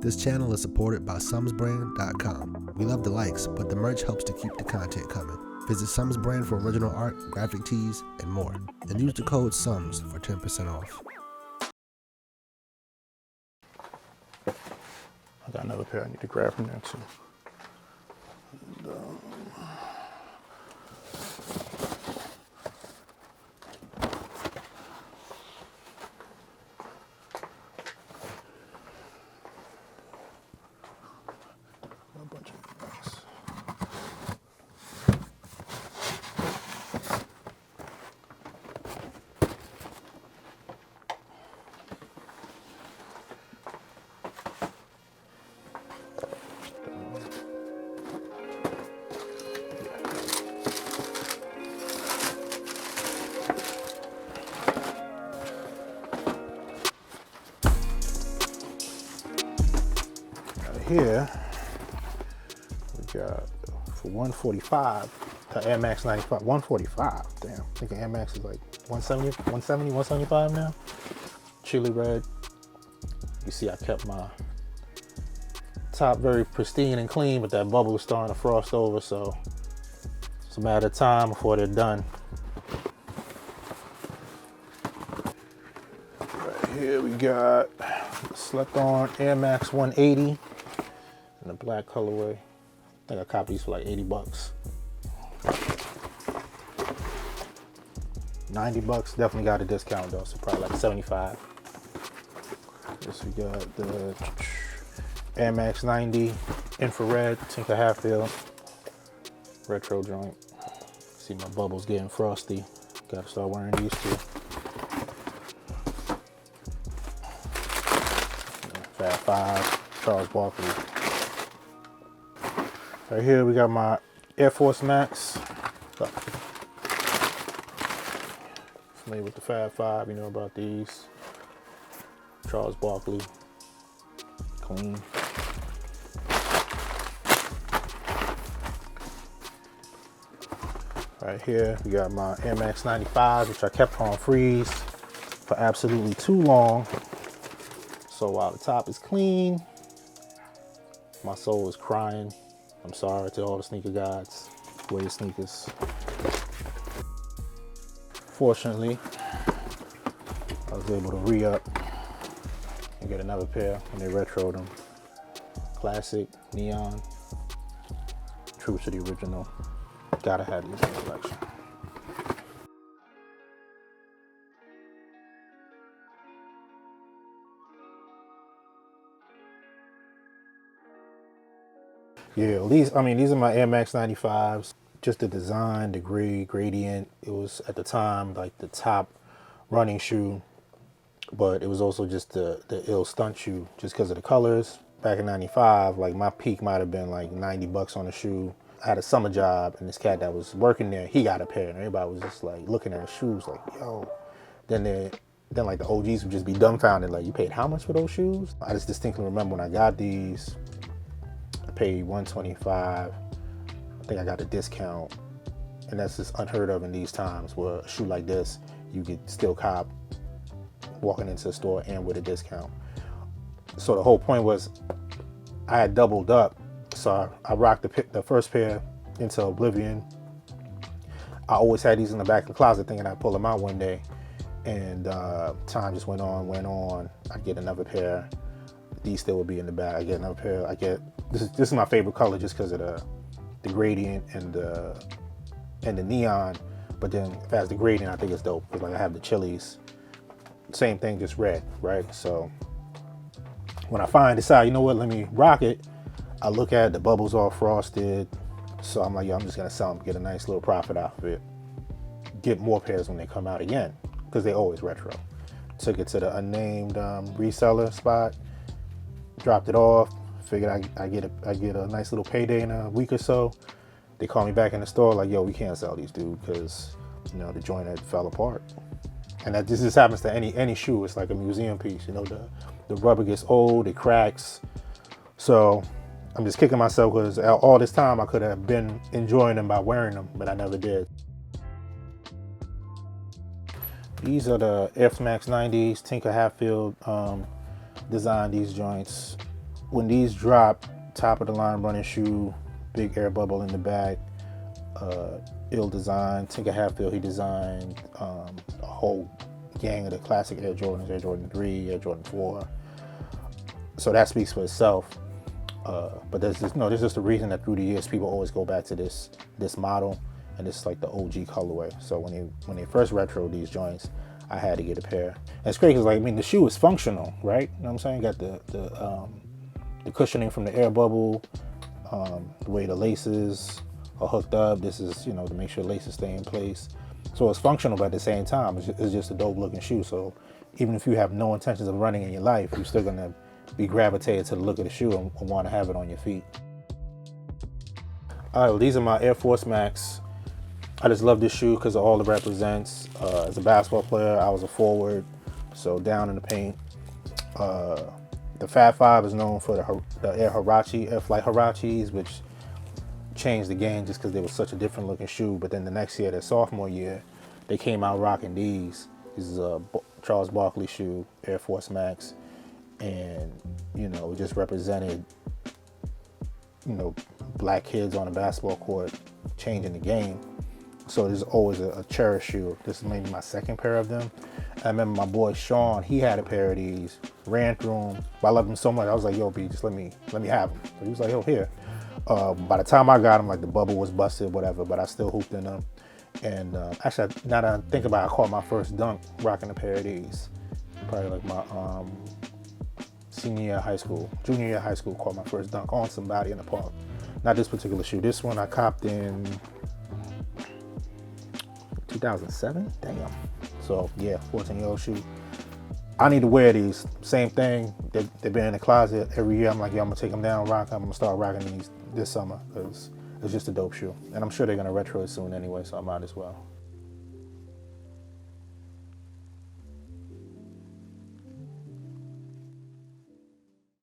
This channel is supported by sumsbrand.com. We love the likes, but the merch helps to keep the content coming. Visit Sums Brand for original art, graphic tees, and more. And use the code SUMS for 10% off. I got another pair I need to grab from there too. And, a bunch of things. Here we got for 145 the Air Max 95. 145, damn. I think the Air Max is like 175 now. Chili red. You see I kept my top very pristine and clean, but that bubble is starting to frost over, so it's a matter of time before they're done. Right here we got slept on Air Max 180. In the black colorway. I think I copied these for like 80 bucks. 90 bucks, definitely got a discount though, so probably like 75. This we got the Air Max 90 infrared Tinker Hatfield retro joint. See my bubbles getting frosty. Gotta start wearing these too. Fat 5, Charles Barkley. Right here we got my Air Force Max. Familiar with the Fab 5, you know about these. Charles Barkley, clean. Right here we got my Air Max 95, which I kept on freeze for absolutely too long. So while the top is clean, my soul is crying. I'm sorry to all the sneaker gods. Wear your sneakers. Fortunately, I was able to re-up and get another pair when they retroed them. Classic, neon, true to the original. Gotta have these in the collection. Yeah, these are my Air Max 95s. Just the design, the gradient. It was at the time like the top running shoe, but it was also just the ill stunt shoe just because of the colors. Back in 95, like my peak might have been like 90 bucks on a shoe. I had a summer job and this cat that was working there, he got a pair and everybody was just like looking at his shoes like, yo. Then like the OGs would just be dumbfounded like, you paid how much for those shoes? I just distinctly remember when I got these, paid $125. I think I got a discount, and that's just unheard of in these times where a shoe like this you could still cop walking into the store and with a discount. So the whole point was I had doubled up, so I rocked the first pair into oblivion. I always had these in the back of the closet thinking I'd pull them out one day, and time just went on. I'd get another pair. These still would be in the bag. I get another pair. This is my favorite color just because of the gradient and the neon. But then if it has the gradient, I think it's dope. Because like I have the Chili's, same thing, just red, right? So when I decide, you know what, let me rock it. I look at it, the bubbles all frosted. So I'm like, yo, I'm just gonna sell them, get a nice little profit out of it. Get more pairs when they come out again, because they always retro. Took it to the unnamed reseller spot. Dropped it off, figured I get a nice little payday in a week or so. They called me back in the store like, yo, we can't sell these, dude, because the joint had fell apart. And that this just happens to any shoe. It's like a museum piece, the rubber gets old, it cracks. So I'm just kicking myself because all this time I could have been enjoying them by wearing them, but I never did. These are the Air Max 90s, Tinker Hatfield designed these joints. when these drop, top of the line running shoe, big air bubble in the back, ill design. Tinker Hatfield, he designed a whole gang of the classic Air Jordans, Air Jordan 3, Air Jordan 4. So that speaks for itself. But there's just a reason that through the years people always go back to this model, and it's like the OG colorway. So when they first retroed these joints, I had to get a pair. And it's great because, like, I mean, the shoe is functional, right? You know what I'm saying? Got the cushioning from the air bubble, the way the laces are hooked up. This is, you know, to make sure laces stay in place. So it's functional, but at the same time, it's just a dope looking shoe. So even if you have no intentions of running in your life, you're still gonna be gravitated to the look of the shoe and want to have it on your feet. All right, well, these are my Air Force Max. I just love this shoe because of all it represents. As a basketball player, I was a forward, so down in the paint. The Fat Five is known for the Air Flight Hirachis, which changed the game just because they were such a different looking shoe. But then the next year, their sophomore year, they came out rocking these. This is a Charles Barkley shoe, Air Force Max. And, you know, it just represented, you know, black kids on a basketball court changing the game. So there's always a cherished shoe. This is maybe my second pair of them. I remember my boy Sean, he had a pair of these, ran through them. But I loved them so much, I was like, yo, B, just let me have them. So he was like, yo, here. By the time I got them, like, the bubble was busted, whatever, but I still hooped in them. And actually, now that I think about it, I caught my first dunk rocking a pair of these. Probably like my junior year of high school, caught my first dunk on somebody in the park. Not this particular shoe. This one I copped in 2007. Damn. So yeah, 14-year-old shoe. I need to wear these. Same thing. They've been in the closet every year. I'm like, yo, I'm gonna take them down, rock. I'm gonna start rocking these this summer because it's just a dope shoe. And I'm sure they're gonna retro it soon anyway, so I might as well.